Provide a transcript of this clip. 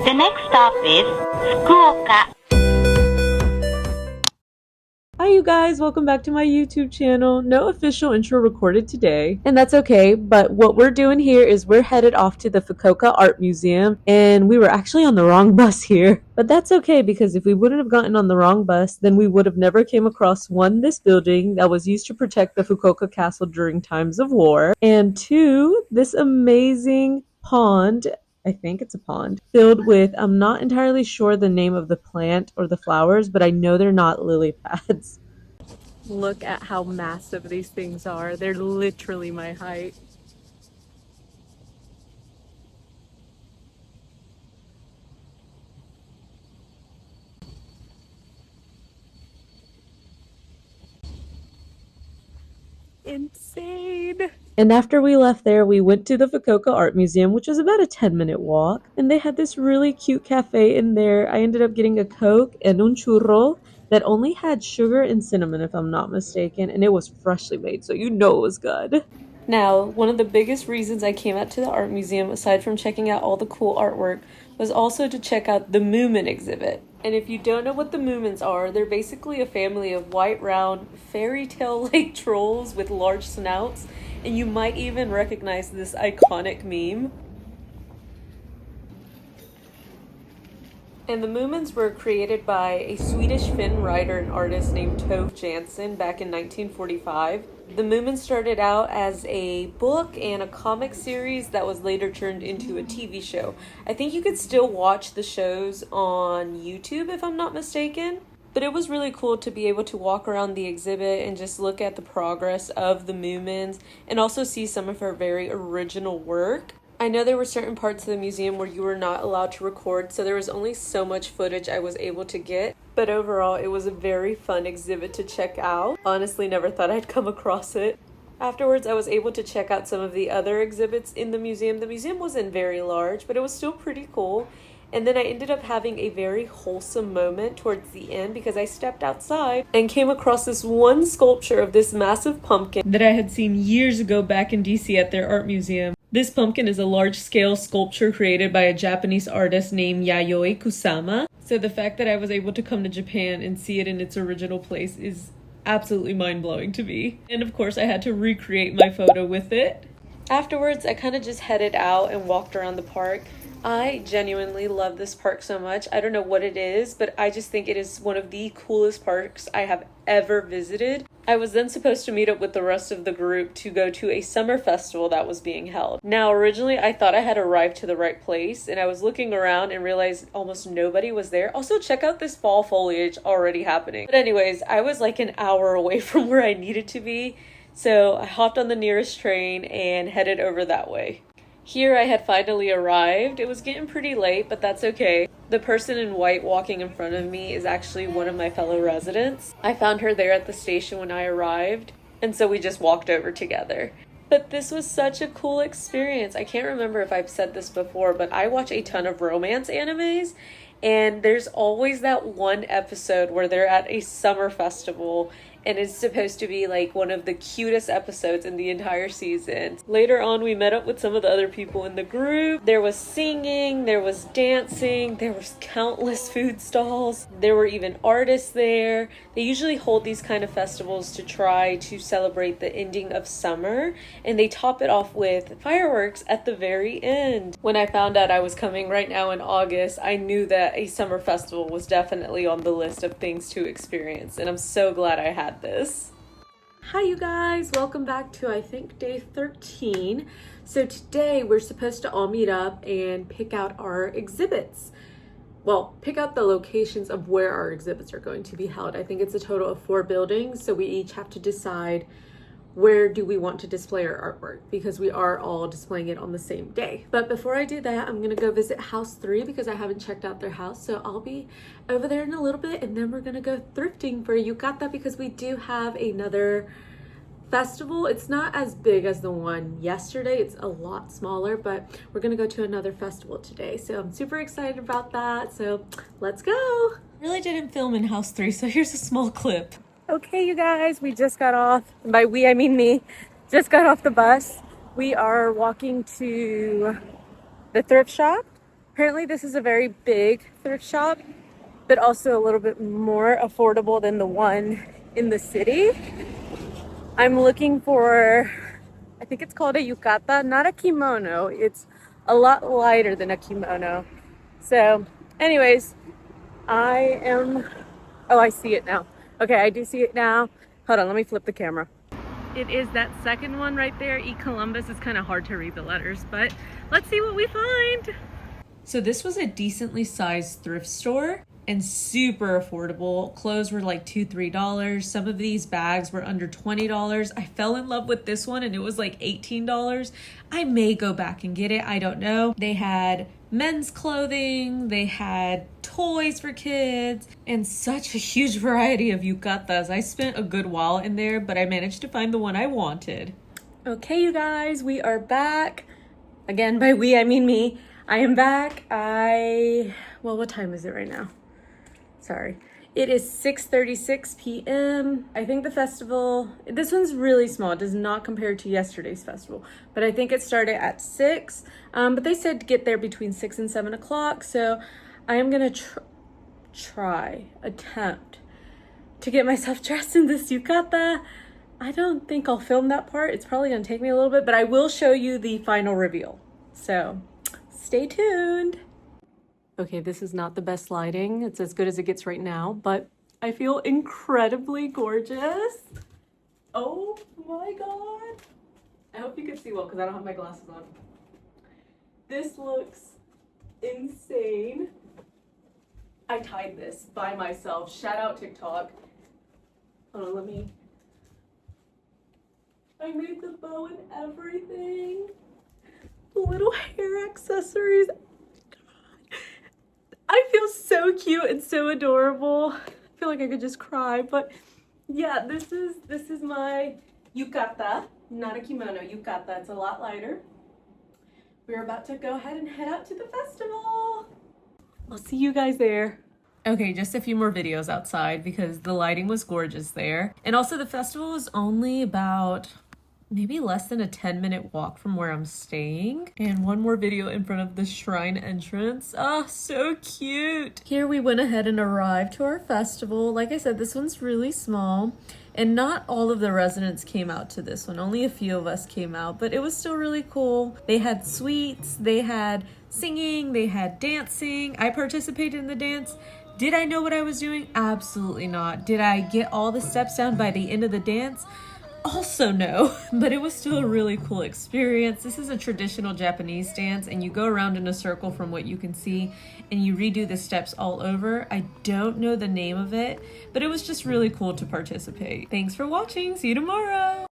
The next stop is Fukuoka. Hi you guys, welcome back to my YouTube channel. No official intro recorded today, and that's okay, but what we're doing here is we're headed off to the Fukuoka Art Museum, and we were actually on the wrong bus here. But that's okay, because if we wouldn't have gotten on the wrong bus, then we would have never came across one, this building that was used to protect the Fukuoka castle during times of war, and two, this amazing pond. I think it's a pond filled with, I'm not entirely sure the name of the plant or the flowers, but I know they're not lily pads. Look at how massive these things are. They're literally my height. Insane. And after we left there, we went to the Fukuoka Art Museum, which was about a 10-minute walk. And they had this really cute cafe in there. I ended up getting a Coke and un churro that only had sugar and cinnamon, if I'm not mistaken. And it was freshly made, so you know it was good. Now, one of the biggest reasons I came out to the art museum, aside from checking out all the cool artwork, was also to check out the Moomin exhibit. And if you don't know what the Moomins are, they're basically a family of white, round, fairy tale-like trolls with large snouts, and you might even recognize this iconic meme. And the Moomins were created by a Swedish Finn writer and artist named Tove Jansson back in 1945. The Moomins started out as a book and a comic series that was later turned into a TV show. I think you could still watch the shows on YouTube if I'm not mistaken. But it was really cool to be able to walk around the exhibit and just look at the progress of the Moomins and also see some of her very original work. I know there were certain parts of the museum where you were not allowed to record, so there was only so much footage I was able to get. But overall, it was a very fun exhibit to check out. Honestly, never thought I'd come across it. Afterwards, I was able to check out some of the other exhibits in the museum. The museum wasn't very large, but it was still pretty cool. And then I ended up having a very wholesome moment towards the end because I stepped outside and came across this one sculpture of this massive pumpkin that I had seen years ago back in DC at their art museum. This pumpkin is a large-scale sculpture created by a Japanese artist named Yayoi Kusama. So the fact that I was able to come to Japan and see it in its original place is absolutely mind-blowing to me. And of course, I had to recreate my photo with it. Afterwards, I kind of just headed out and walked around the park. I genuinely love this park so much. I don't know what it is, but I just think it is one of the coolest parks I have ever visited. I was then supposed to meet up with the rest of the group to go to a summer festival that was being held. Now, originally, I thought I had arrived to the right place, and I was looking around and realized almost nobody was there. Also, check out this fall foliage already happening. But anyways, I was like an hour away from where I needed to be, so I hopped on the nearest train and headed over that way. Here I had finally arrived. It was getting pretty late, but that's okay. The person in white walking in front of me is actually one of my fellow residents. I found her there at the station when I arrived, and so we just walked over together. But this was such a cool experience. I can't remember if I've said this before, but I watch a ton of romance animes, and there's always that one episode where they're at a summer festival and it's supposed to be like one of the cutest episodes in the entire season. Later on, we met up with some of the other people in the group. There was singing, there was dancing, there was countless food stalls. There were even artists there. They usually hold these kind of festivals to try to celebrate the ending of summer, and they top it off with fireworks at the very end. When I found out I was coming right now in August, I knew that a summer festival was definitely on the list of things to experience, and I'm so glad I had this. Hi you guys, welcome back to I think day 13. So today we're supposed to all meet up and pick out our exhibits. Well, pick out the locations of where our exhibits are going to be held. I think it's a total of 4 buildings, so we each have to decide where do we want to display our artwork, because we are all displaying it on the same day. But before I do that, I'm gonna go visit house 3 because I haven't checked out their house. So I'll be over there in a little bit, and then we're gonna go thrifting for yukata because we do have another festival. It's not as big as the one yesterday, it's a lot smaller, but we're gonna go to another festival today. So I'm super excited about that. So let's go. Really didn't film in house 3, so here's a small clip. Okay, you guys, we just got off, and by we I mean me, just got off the bus. We are walking to the thrift shop Apparently this is a very big thrift shop, but also a little bit more affordable than the one in the city. I'm looking for, I think it's called a yukata, not a kimono. It's a lot lighter than a kimono. So anyways, oh, I see it now. Okay, I do see it now. Hold on, let me flip the camera. It is that second one right there, E Columbus. It's kind of hard to read the letters, but let's see what we find. So this was a decently sized thrift store and super affordable. Clothes were like $2, $3. Some of these bags were under $20. I fell in love with this one and it was like $18. I may go back and get it, I don't know. They had men's clothing, they had toys for kids, and such a huge variety of yukatas. I spent a good while in there, but I managed to find the one I wanted. Okay, you guys, we are back. Again, by we, I mean me. I am back. Well, what time is it right now? Sorry. It is 6:36 p.m. I think the festival, this one's really small. It does not compare to yesterday's festival, but I think it started at 6. But they said to get there between 6 and 7 o'clock. So I am gonna attempt to get myself dressed in this yukata. I don't think I'll film that part. It's probably gonna take me a little bit, but I will show you the final reveal. So stay tuned. Okay, this is not the best lighting. It's as good as it gets right now, but I feel incredibly gorgeous. Oh my God. I hope you can see well because I don't have my glasses on. This looks insane. I tied this by myself. Shout out TikTok. Hold on, I made the bow and everything. Little hair accessories. I feel so cute and so adorable. I feel like I could just cry, but yeah, this is my yukata, not a kimono, yukata. It's a lot lighter. We're about to go ahead and head out to the festival. I'll see you guys there. Okay, just a few more videos outside because the lighting was gorgeous there. And also the festival is only about maybe less than a 10-minute walk from where I'm staying. And one more video in front of the shrine entrance. Oh, so cute. Here we went ahead and arrived to our festival. Like I said, this one's really small and not all of the residents came out to this one. Only a few of us came out, but it was still really cool. They had sweets, they had singing, they had dancing. I participated in the dance. Did I know what I was doing? Absolutely not. Did I get all the steps down by the end of the dance? Also no, but it was still a really cool experience. This is a traditional Japanese dance and you go around in a circle from what you can see and you redo the steps all over. I don't know the name of it, but it was just really cool to participate. Thanks for watching. See you tomorrow.